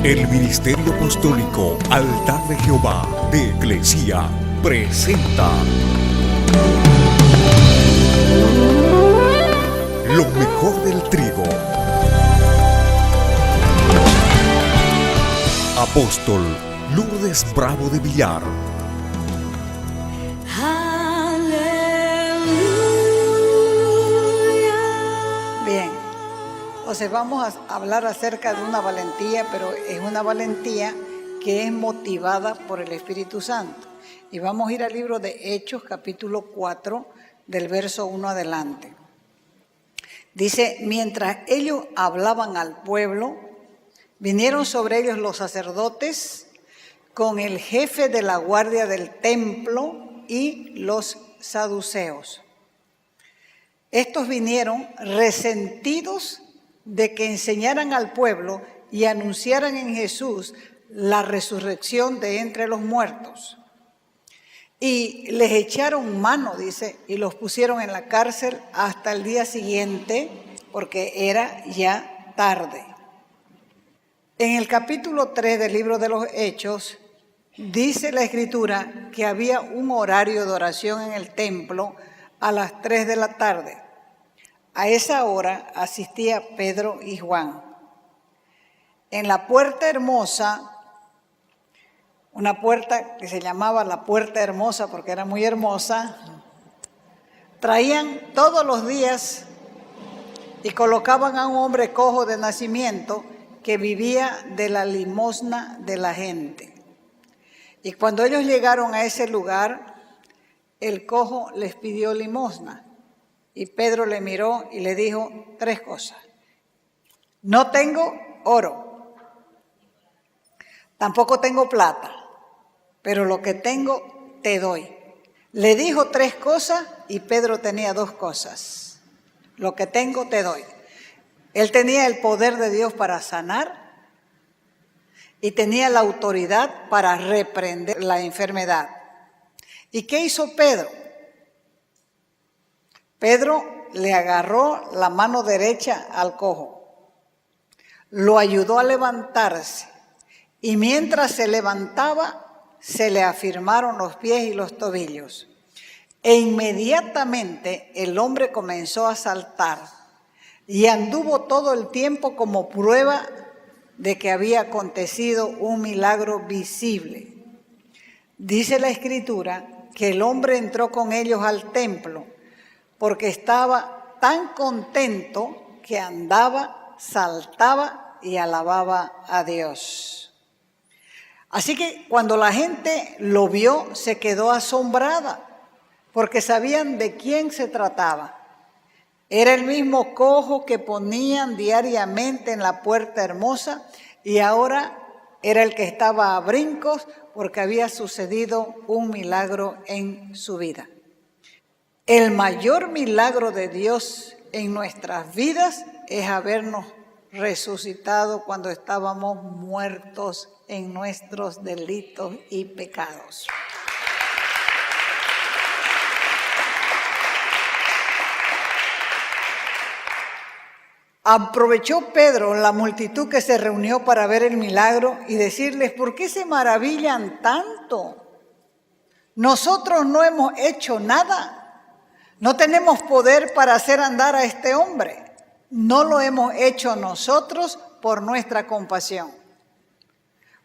El Ministerio Apostólico Altar de Jehová de Eclesia presenta lo mejor del trigo. Apóstol Lourdes Bravo de Villar. Bien, entonces vamos a hablar acerca de una valentía, pero es una valentía que es motivada por el Espíritu Santo. Y vamos a ir al libro de Hechos, capítulo 4, del verso 1 adelante. Dice, mientras ellos hablaban al pueblo, vinieron sobre ellos los sacerdotes con el jefe de la guardia del templo y los saduceos. Estos vinieron resentidos de que enseñaran al pueblo y anunciaran en Jesús la resurrección de entre los muertos. Y les echaron mano, dice, y los pusieron en la cárcel hasta el día siguiente, porque era ya tarde. En el capítulo 3 del libro de los Hechos, dice la Escritura que había un horario de oración en el templo a las 3 de la tarde. A esa hora asistía Pedro y Juan. En la puerta hermosa, una puerta que se llamaba la puerta hermosa porque era muy hermosa, traían todos los días y colocaban a un hombre cojo de nacimiento que vivía de la limosna de la gente. Y cuando ellos llegaron a ese lugar, el cojo les pidió limosna. Y Pedro le miró y le dijo 3 cosas. No tengo oro, tampoco tengo plata, pero lo que tengo te doy. Le dijo 3 cosas y Pedro tenía 2 cosas. Lo que tengo te doy. Él tenía el poder de Dios para sanar y tenía la autoridad para reprender la enfermedad. ¿Y qué hizo Pedro? Pedro le agarró la mano derecha al cojo, lo ayudó a levantarse y mientras se levantaba se le afirmaron los pies y los tobillos. E inmediatamente el hombre comenzó a saltar y anduvo todo el tiempo como prueba de que había acontecido un milagro visible. Dice la Escritura que el hombre entró con ellos al templo porque estaba tan contento que andaba, saltaba y alababa a Dios. Así que cuando la gente lo vio, se quedó asombrada, porque sabían de quién se trataba. Era el mismo cojo que ponían diariamente en la puerta hermosa y ahora era el que estaba a brincos porque había sucedido un milagro en su vida. El mayor milagro de Dios en nuestras vidas es habernos resucitado cuando estábamos muertos en nuestros delitos y pecados. Aprovechó Pedro la multitud que se reunió para ver el milagro y decirles, ¿por qué se maravillan tanto? Nosotros no hemos hecho nada. No tenemos poder para hacer andar a este hombre. No lo hemos hecho nosotros por nuestra compasión.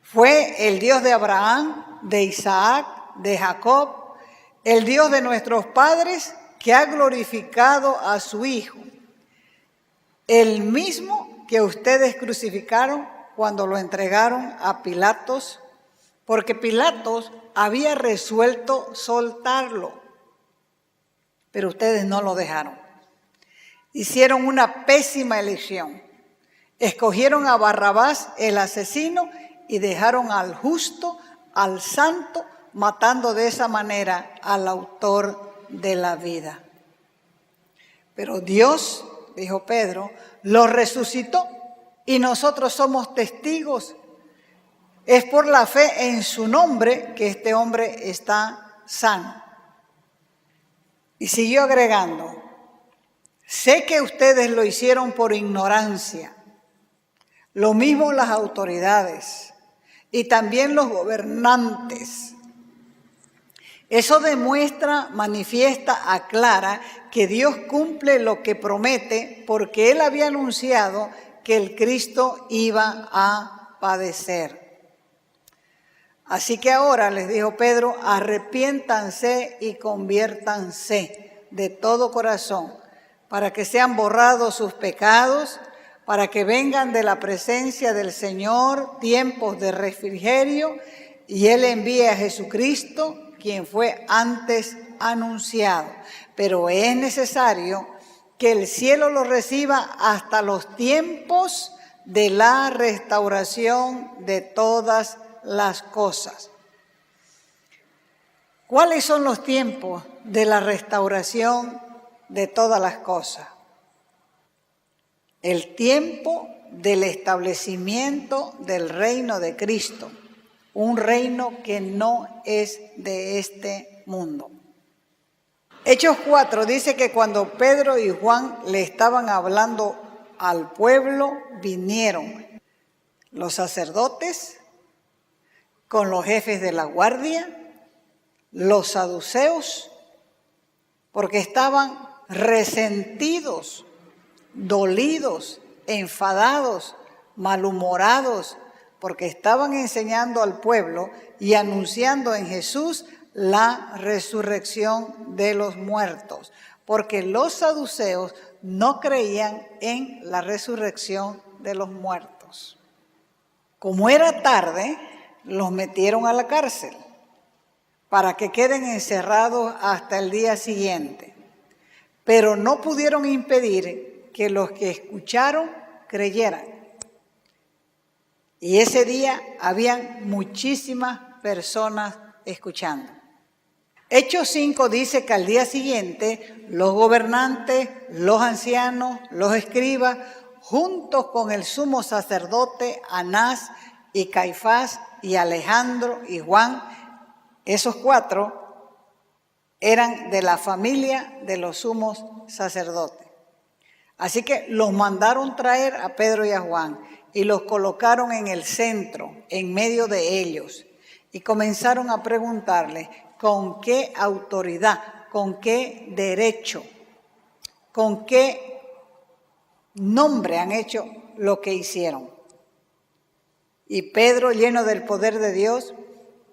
Fue el Dios de Abraham, de Isaac, de Jacob, el Dios de nuestros padres que ha glorificado a su Hijo. El mismo que ustedes crucificaron cuando lo entregaron a Pilatos, porque Pilatos había resuelto soltarlo. Pero ustedes no lo dejaron. Hicieron una pésima elección. Escogieron a Barrabás, el asesino, y dejaron al justo, al santo, matando de esa manera al autor de la vida. Pero Dios, dijo Pedro, lo resucitó y nosotros somos testigos. Es por la fe en su nombre que este hombre está sano. Y siguió agregando, sé que ustedes lo hicieron por ignorancia, Lo mismo las autoridades y también los gobernantes. Eso demuestra, manifiesta, aclara que Dios cumple lo que promete porque Él había anunciado que el Cristo iba a padecer. Así que ahora, les dijo Pedro, arrepiéntanse y conviértanse de todo corazón para que sean borrados sus pecados, para que vengan de la presencia del Señor tiempos de refrigerio y Él envíe a Jesucristo, quien fue antes anunciado. Pero es necesario que el cielo lo reciba hasta los tiempos de la restauración de todas las cosas. ¿Cuáles son los tiempos de la restauración de todas las cosas? El tiempo del establecimiento del reino de Cristo, un reino que no es de este mundo. Hechos 4 dice que cuando Pedro y Juan le estaban hablando al pueblo, vinieron los sacerdotes con los jefes de la guardia, los saduceos, porque estaban resentidos, dolidos, enfadados, malhumorados, porque estaban enseñando al pueblo y anunciando en Jesús la resurrección de los muertos, porque los saduceos no creían en la resurrección de los muertos. Como era tarde, los metieron a la cárcel para que queden encerrados hasta el día siguiente, pero no pudieron impedir que los que escucharon creyeran. Y ese día habían muchísimas personas escuchando. Hechos 5 dice que al día siguiente los gobernantes, los ancianos, los escribas, juntos con el sumo sacerdote Anás y Caifás y Alejandro y Juan, esos 4 eran de la familia de los sumos sacerdotes. Así que los mandaron traer a Pedro y a Juan y los colocaron en el centro, en medio de ellos, y comenzaron a preguntarle con qué autoridad, con qué derecho, con qué nombre han hecho lo que hicieron. Y Pedro, lleno del poder de Dios,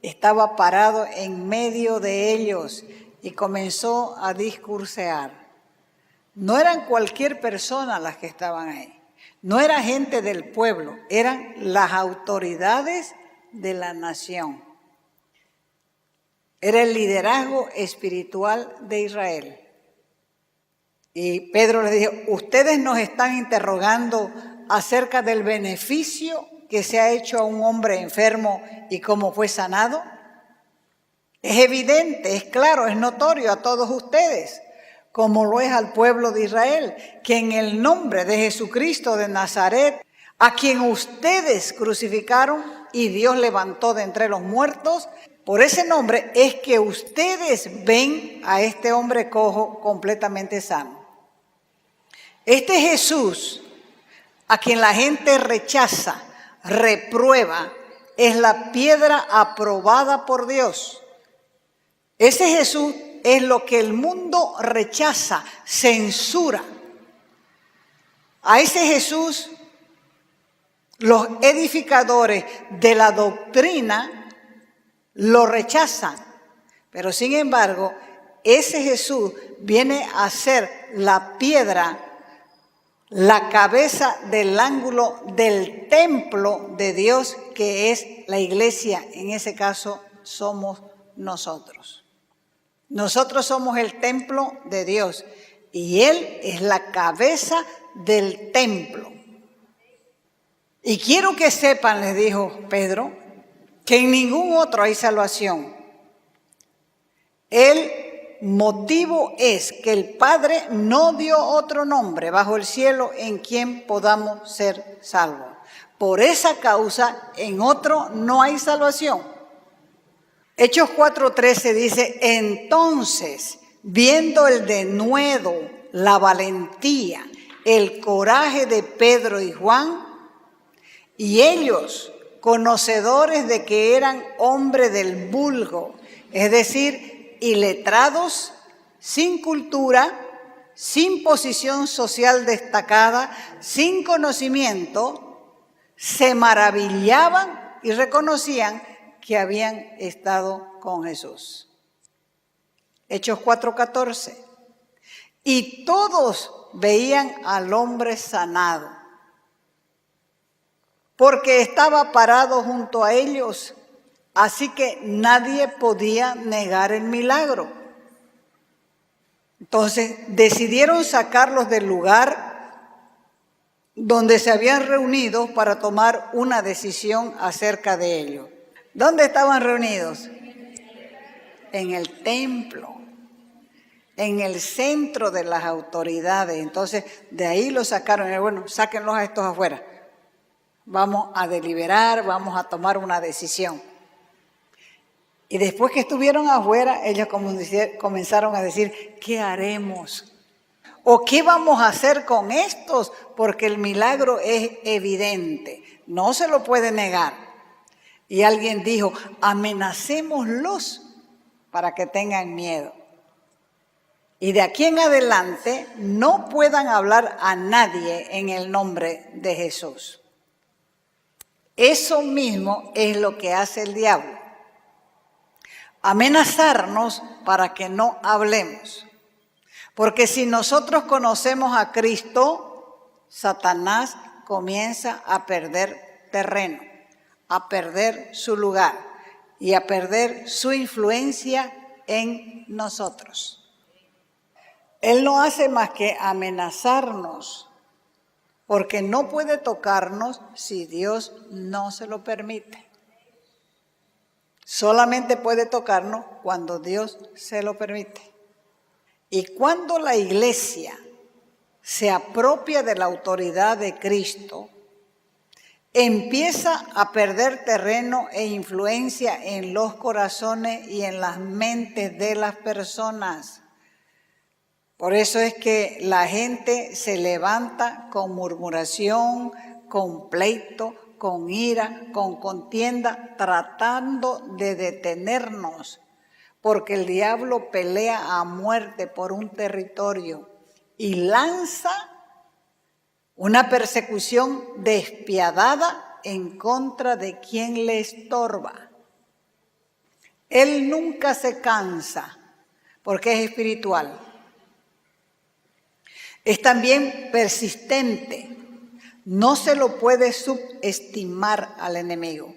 estaba parado en medio de ellos y comenzó a discursear. No eran cualquier persona las que estaban ahí. No era gente del pueblo, eran las autoridades de la nación. Era el liderazgo espiritual de Israel. Y Pedro les dijo, ustedes nos están interrogando acerca del beneficio que se ha hecho a un hombre enfermo y cómo fue sanado. Es evidente, es claro, es notorio a todos ustedes, como lo es al pueblo de Israel, que en el nombre de Jesucristo de Nazaret, a quien ustedes crucificaron y Dios levantó de entre los muertos, por ese nombre es que ustedes ven a este hombre cojo completamente sano. Este Jesús, a quien la gente rechaza, reprueba, es la piedra aprobada por Dios. Ese Jesús es lo que el mundo rechaza, censura. A ese Jesús, los edificadores de la doctrina lo rechazan. Pero sin embargo, ese Jesús viene a ser la piedra, la cabeza del ángulo del templo de Dios, que es la iglesia. En ese caso, somos nosotros. Nosotros somos el templo de Dios y Él es la cabeza del templo. Y quiero que sepan, les dijo Pedro, que en ningún otro hay salvación. El motivo es que el Padre no dio otro nombre bajo el cielo en quien podamos ser salvos. Por esa causa, en otro no hay salvación. Hechos 4:13 dice, entonces, viendo el denuedo, la valentía, el coraje de Pedro y Juan, Y ellos, conocedores de que eran hombres del vulgo, es decir, iletrados, sin cultura, sin posición social destacada, sin conocimiento, se maravillaban y reconocían que habían estado con Jesús. Hechos 4:14. Y todos veían al hombre sanado, porque estaba parado junto a ellos, así que nadie podía negar el milagro. Entonces decidieron sacarlos del lugar donde se habían reunido para tomar una decisión acerca de ello. ¿Dónde estaban reunidos? En el templo, en el centro de las autoridades. Entonces de ahí los sacaron. Bueno, sáquenlos a estos afuera. Vamos a deliberar, vamos a tomar una decisión. Y después que estuvieron afuera, ellos comenzaron a decir, ¿qué haremos? ¿O qué vamos a hacer con estos? Porque el milagro es evidente, no se lo puede negar. Y alguien dijo, amenacémoslos para que tengan miedo. Y de aquí en adelante no puedan hablar a nadie en el nombre de Jesús. Eso mismo es lo que hace el diablo. Amenazarnos para que no hablemos. Porque si nosotros conocemos a Cristo, Satanás comienza a perder terreno, a perder su lugar y a perder su influencia en nosotros. Él no hace más que amenazarnos, porque no puede tocarnos si Dios no se lo permite. Solamente puede tocarnos cuando Dios se lo permite. Y cuando la iglesia se apropia de la autoridad de Cristo, empieza a perder terreno e influencia en los corazones y en las mentes de las personas. Por eso es que la gente se levanta con murmuración, con pleito, con ira, con contienda, tratando de detenernos, porque el diablo pelea a muerte por un territorio y lanza una persecución despiadada en contra de quien le estorba. Él nunca se cansa, porque es espiritual. Es también persistente. No se lo puede subestimar al enemigo.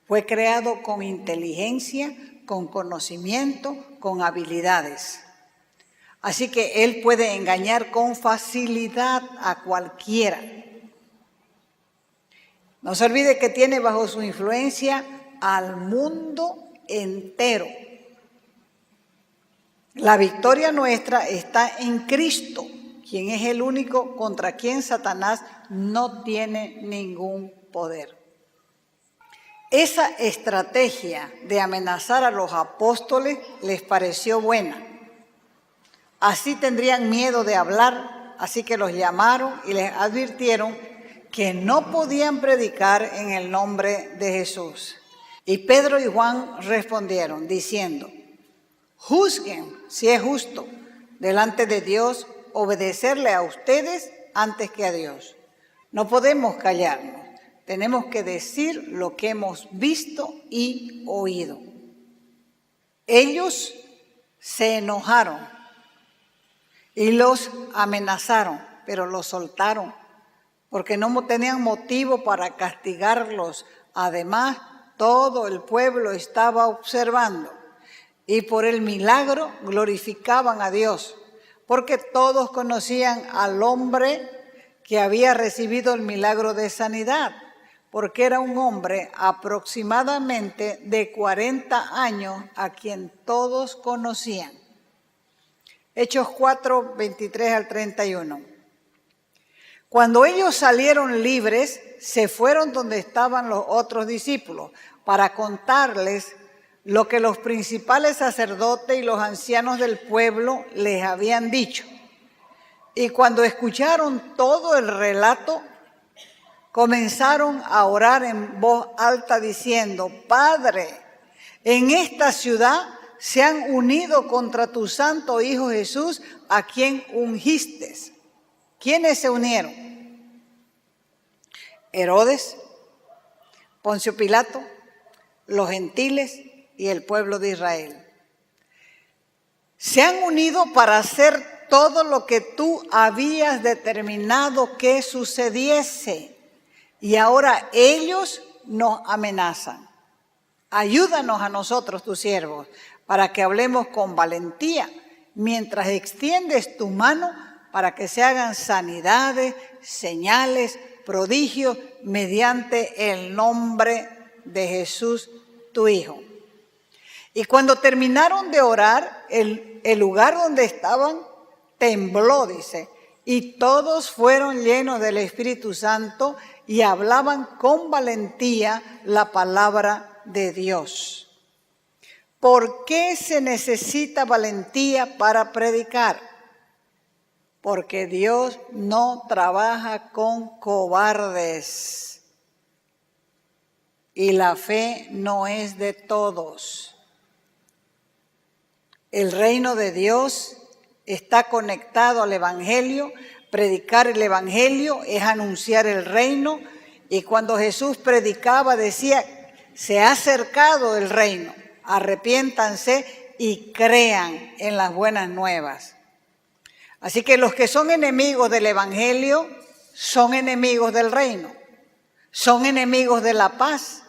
Fue creado con inteligencia, con conocimiento, con habilidades. Así que él puede engañar con facilidad a cualquiera. No se olvide que tiene bajo su influencia al mundo entero. La victoria nuestra está en Cristo, quien es el único contra quien Satanás no tiene ningún poder. Esa estrategia de amenazar a los apóstoles les pareció buena. Así tendrían miedo de hablar, así que los llamaron y les advirtieron que no podían predicar en el nombre de Jesús. Y Pedro y Juan respondieron diciendo, juzguen si es justo delante de Dios obedecerle a ustedes antes que a Dios. No podemos callarnos, tenemos que decir lo que hemos visto y oído. Ellos se enojaron y los amenazaron, pero los soltaron, porque no tenían motivo para castigarlos. Además, todo el pueblo estaba observando y por el milagro glorificaban a Dios, porque todos conocían al hombre que había recibido el milagro de sanidad, porque era un hombre aproximadamente de 40 años a quien todos conocían. Hechos 4, 23 al 31. Cuando ellos salieron libres, se fueron donde estaban los otros discípulos para contarles lo que los principales sacerdotes y los ancianos del pueblo les habían dicho. Y cuando escucharon todo el relato, comenzaron a orar en voz alta diciendo: Padre, en esta ciudad se han unido contra tu santo Hijo Jesús, a quien ungiste. ¿Quiénes se unieron? Herodes, Poncio Pilato, los gentiles y el pueblo de Israel. Se han unido para hacer todo lo que tú habías determinado que sucediese. Y ahora ellos nos amenazan. Ayúdanos a nosotros, tus siervos, para que hablemos con valentía, mientras extiendes tu mano para que se hagan sanidades, señales, prodigios, mediante el nombre de Jesús, tu Hijo. Y cuando terminaron de orar, el lugar donde estaban tembló, dice, y todos fueron llenos del Espíritu Santo y hablaban con valentía la palabra de Dios. ¿Por qué se necesita valentía para predicar? Porque Dios no trabaja con cobardes y la fe no es de todos. El reino de Dios está conectado al Evangelio. Predicar el Evangelio es anunciar el reino. Y cuando Jesús predicaba decía: se ha acercado el reino, arrepiéntanse y crean en las buenas nuevas. Así que los que son enemigos del Evangelio son enemigos del reino, son enemigos de la paz.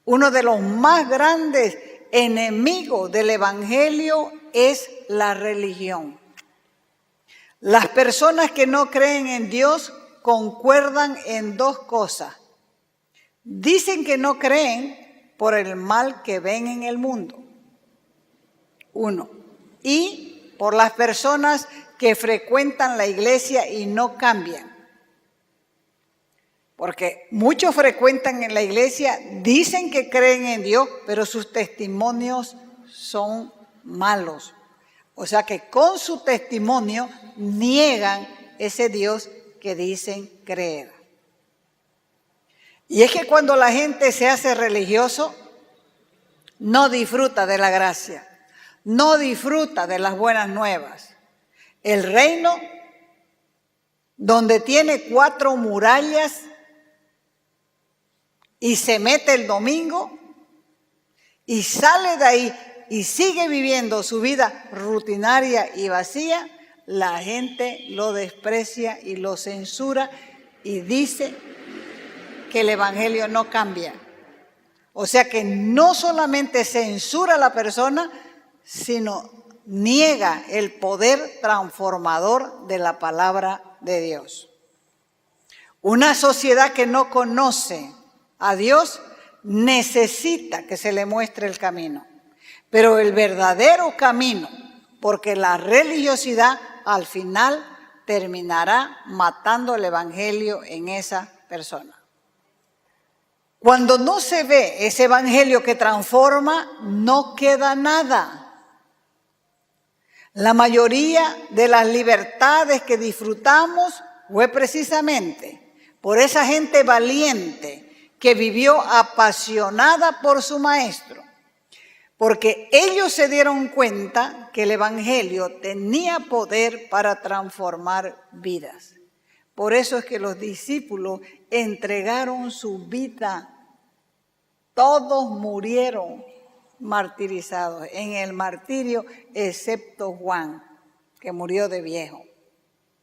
Uno de los más grandes enemigos del Evangelio es la religión. Las personas que no creen en Dios concuerdan en dos cosas. Dicen que no creen por el mal que ven en el mundo. Uno. Y por las personas que frecuentan la iglesia y no cambian. Porque muchos frecuentan en la iglesia, dicen que creen en Dios, pero sus testimonios son malos. O sea que con su testimonio niegan ese Dios que dicen creer. Y es que cuando la gente se hace religioso, no disfruta de la gracia, no disfruta de las buenas nuevas. El reino, donde tiene 4 murallas y se mete el domingo y sale de ahí y sigue viviendo su vida rutinaria y vacía, la gente lo desprecia y lo censura y dice que el Evangelio no cambia. O sea que no solamente censura a la persona, sino niega el poder transformador de la palabra de Dios. Una sociedad que no conoce a Dios necesita que se le muestre el camino. Pero el verdadero camino, porque la religiosidad al final terminará matando el Evangelio en esa persona. Cuando no se ve ese Evangelio que transforma, no queda nada. La mayoría de las libertades que disfrutamos fue precisamente por esa gente valiente que vivió apasionada por su maestro. Porque ellos se dieron cuenta que el Evangelio tenía poder para transformar vidas. Por eso es que los discípulos entregaron su vida. Todos murieron martirizados en el martirio, excepto Juan, que murió de viejo.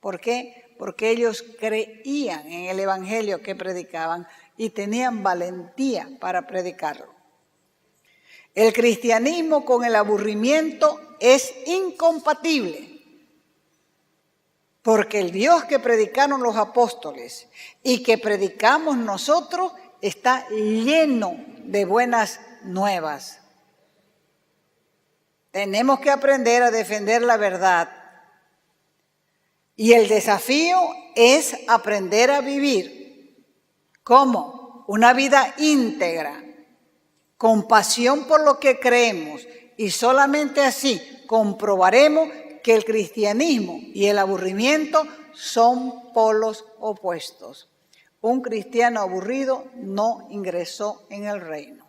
¿Por qué? Porque ellos creían en el Evangelio que predicaban y tenían valentía para predicarlo. El cristianismo con el aburrimiento es incompatible, porque el Dios que predicaron los apóstoles y que predicamos nosotros está lleno de buenas nuevas. Tenemos que aprender a defender la verdad y el desafío es aprender a vivir. ¿Cómo? Una vida íntegra, con pasión por lo que creemos, y solamente así comprobaremos que el cristianismo y el aburrimiento son polos opuestos. un cristiano aburrido no ingresó en el reino.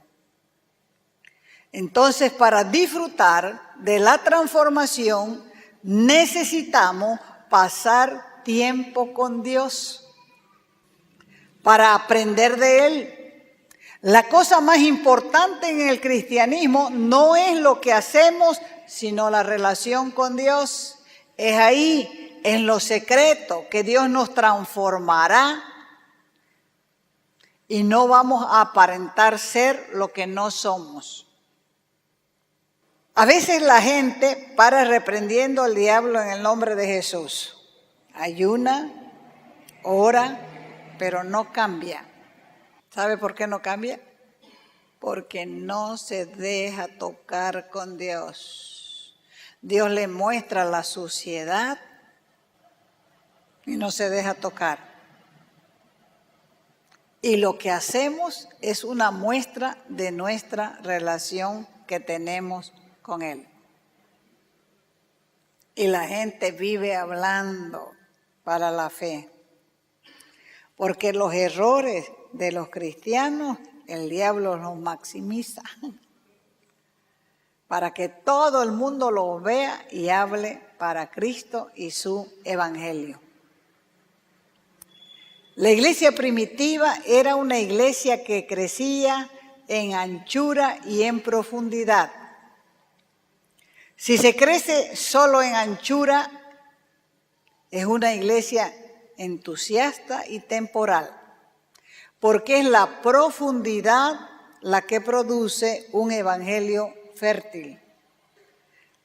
Entonces, para disfrutar de la transformación, necesitamos pasar tiempo con Dios para aprender de Él. La cosa más importante en el cristianismo no es lo que hacemos, sino la relación con Dios. Es ahí, en lo secreto, que Dios nos transformará y no vamos a aparentar ser lo que no somos. A veces la gente para reprendiendo al diablo en el nombre de Jesús. Ayuna, ora, pero no cambia. ¿Sabe por qué no cambia? Porque no se deja tocar con Dios. Dios le muestra la suciedad y no se deja tocar. Y lo que hacemos es una muestra de nuestra relación que tenemos con Él. Y la gente vive hablando para la fe. Porque los errores de los cristianos, el diablo los maximiza. Para que todo el mundo los vea y hable para Cristo y su evangelio. La iglesia primitiva era una iglesia que crecía en anchura y en profundidad. Si se crece solo en anchura, es una iglesia entusiasta y temporal, porque es la profundidad la que produce un evangelio fértil.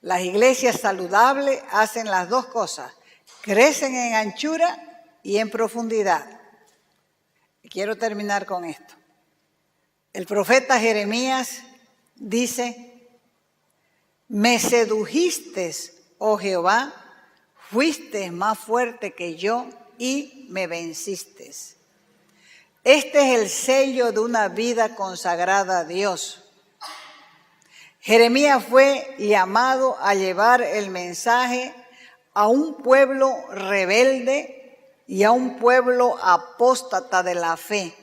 Las iglesias saludables hacen las dos cosas, crecen en anchura y en profundidad. Quiero terminar con esto. El profeta Jeremías dice: me sedujiste, oh Jehová, fuiste más fuerte que yo y me venciste. Este es el sello de una vida consagrada a Dios. Jeremías fue llamado a llevar el mensaje a un pueblo rebelde y a un pueblo apóstata de la fe,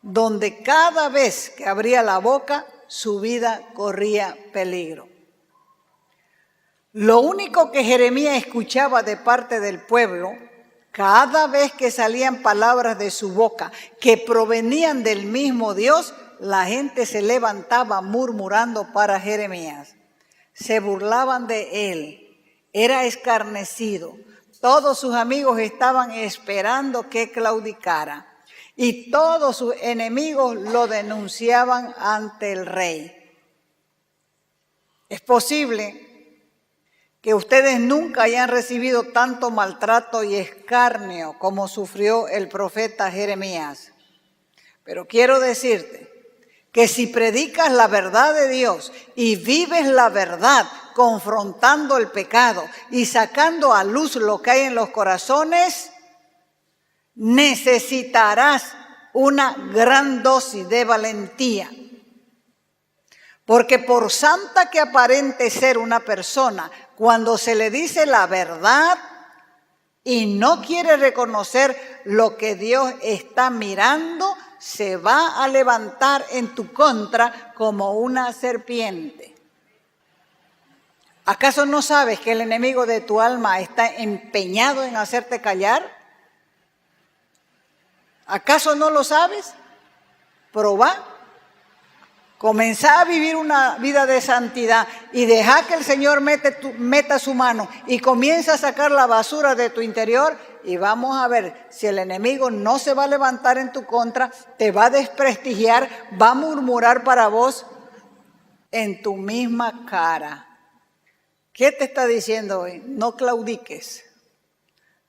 donde cada vez que abría la boca, su vida corría peligro. Lo único que Jeremías escuchaba de parte del pueblo, cada vez que salían palabras de su boca que provenían del mismo Dios, la gente se levantaba murmurando para Jeremías. Se burlaban de él, era escarnecido. Todos sus amigos estaban esperando que claudicara y todos sus enemigos lo denunciaban ante el rey. Es posible que ustedes nunca hayan recibido tanto maltrato y escarnio como sufrió el profeta Jeremías. Pero quiero decirte que si predicas la verdad de Dios y vives la verdad, confrontando el pecado y sacando a luz lo que hay en los corazones, necesitarás una gran dosis de valentía. Porque por santa que aparente ser una persona, cuando se le dice la verdad y no quiere reconocer lo que Dios está mirando, se va a levantar en tu contra como una serpiente. ¿Acaso no sabes que el enemigo de tu alma está empeñado en hacerte callar? ¿Acaso no lo sabes? Probá. Comenzá a vivir una vida de santidad y deja que el Señor meta su mano y comienza a sacar la basura de tu interior y vamos a ver si el enemigo no se va a levantar en tu contra, te va a desprestigiar, va a murmurar para vos en tu misma cara. ¿Qué te está diciendo hoy? No claudiques,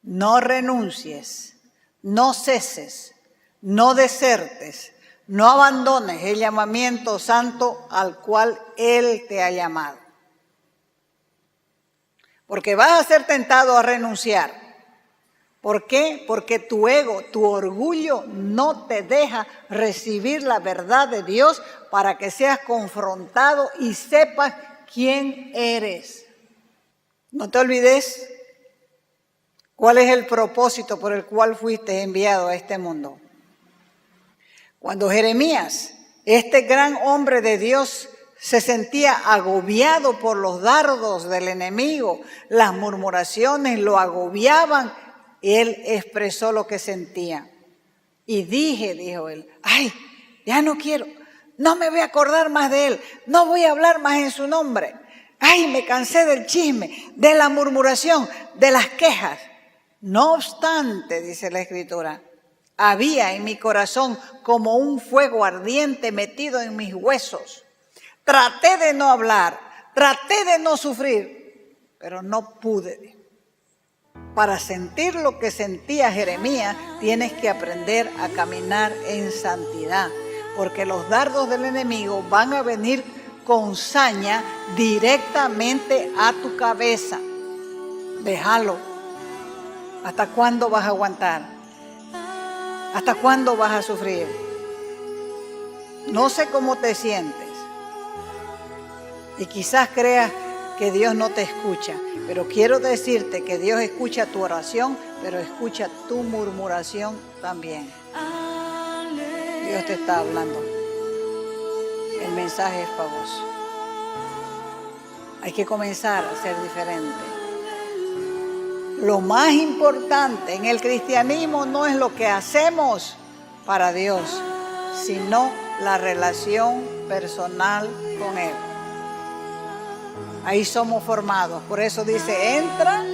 no renuncies, no ceses, no desertes, no abandones el llamamiento santo al cual Él te ha llamado. Porque vas a ser tentado a renunciar. ¿Por qué? Porque tu ego, tu orgullo no te deja recibir la verdad de Dios para que seas confrontado y sepas quién eres. No te olvides cuál es el propósito por el cual fuiste enviado a este mundo. Cuando Jeremías, este gran hombre de Dios, se sentía agobiado por los dardos del enemigo, las murmuraciones lo agobiaban, él expresó lo que sentía. Y dijo él, ay, ya no quiero, no me voy a acordar más de él, no voy a hablar más en su nombre. Ay, me cansé del chisme, de la murmuración, de las quejas. No obstante, dice la Escritura, había en mi corazón como un fuego ardiente metido en mis huesos. Traté de no hablar, traté de no sufrir, pero no pude. Para sentir lo que sentía Jeremías, tienes que aprender a caminar en santidad, porque los dardos del enemigo van a venir con saña directamente a tu cabeza. Déjalo. ¿Hasta cuándo vas a aguantar? ¿Hasta cuándo vas a sufrir? No sé cómo te sientes. Y quizás creas que Dios no te escucha, pero quiero decirte que Dios escucha tu oración, pero escucha tu murmuración también. Dios te está hablando. El mensaje es para vos. Hay que comenzar a ser diferente. Lo más importante en el cristianismo no es lo que hacemos para Dios, sino la relación personal con Él. Ahí somos formados. Por eso dice, entra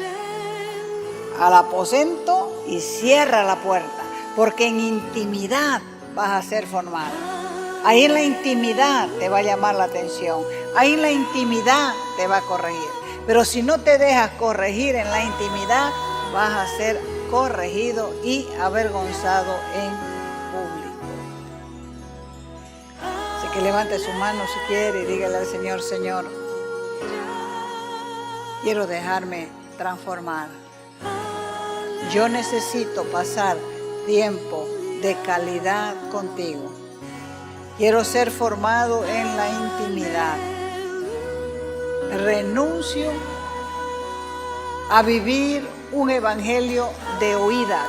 al aposento y cierra la puerta, porque en intimidad vas a ser formado. Ahí en la intimidad te va a llamar la atención. Ahí en la intimidad te va a corregir. Pero si no te dejas corregir en la intimidad, vas a ser corregido y avergonzado en público. Así que levante su mano si quiere y dígale al Señor, Señor, quiero dejarme transformar. Yo necesito pasar tiempo de calidad contigo. Quiero ser formado en la intimidad. Renuncio a vivir un evangelio de oídas.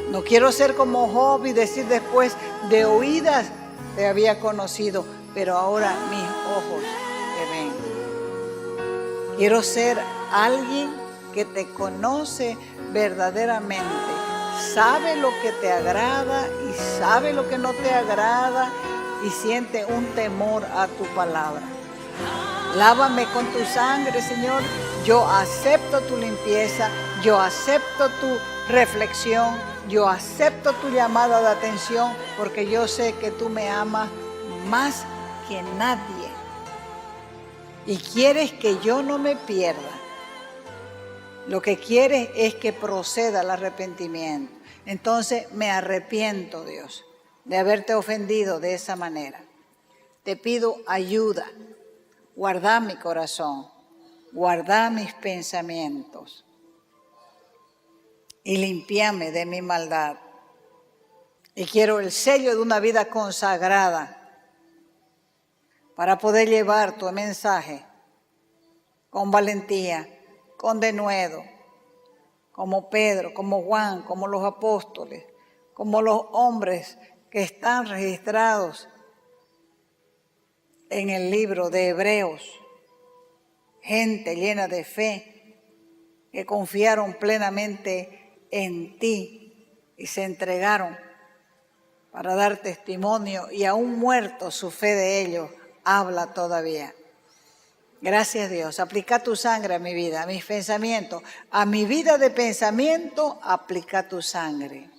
No quiero ser como Job y decir después, de oídas te había conocido, pero ahora mis ojos te ven. Quiero ser alguien que te conoce verdaderamente, sabe lo que te agrada y sabe lo que no te agrada y siente un temor a tu palabra. Lávame con tu sangre, Señor. Yo acepto tu limpieza, yo acepto tu reflexión, yo acepto tu llamada de atención, porque yo sé que tú me amas más que nadie y quieres que yo no me pierda. Lo que quieres es que proceda el arrepentimiento. Entonces me arrepiento, Dios, de haberte ofendido de esa manera. Te pido ayuda. Guarda mi corazón, guarda mis pensamientos y limpiame de mi maldad. Y quiero el sello de una vida consagrada para poder llevar tu mensaje con valentía, con denuedo, como Pedro, como Juan, como los apóstoles, como los hombres que están registrados en el libro de Hebreos, gente llena de fe, que confiaron plenamente en ti y se entregaron para dar testimonio, y aún muerto su fe de ellos habla todavía. Gracias, Dios. Aplica tu sangre a mi vida, a mis pensamientos, a mi vida de pensamiento, aplica tu sangre.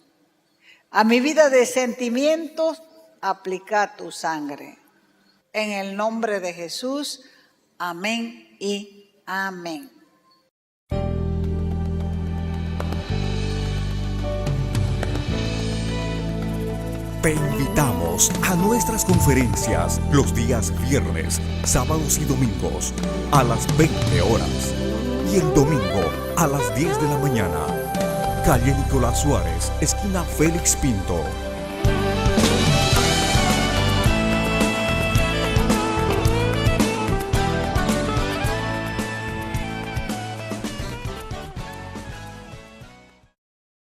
A mi vida de sentimientos, aplica tu sangre. En el nombre de Jesús, amén y amén. Te invitamos a nuestras conferencias los días viernes, sábados y domingos a las 20 horas y el domingo a las 10 de la mañana. Calle Nicolás Suárez, esquina Félix Pinto,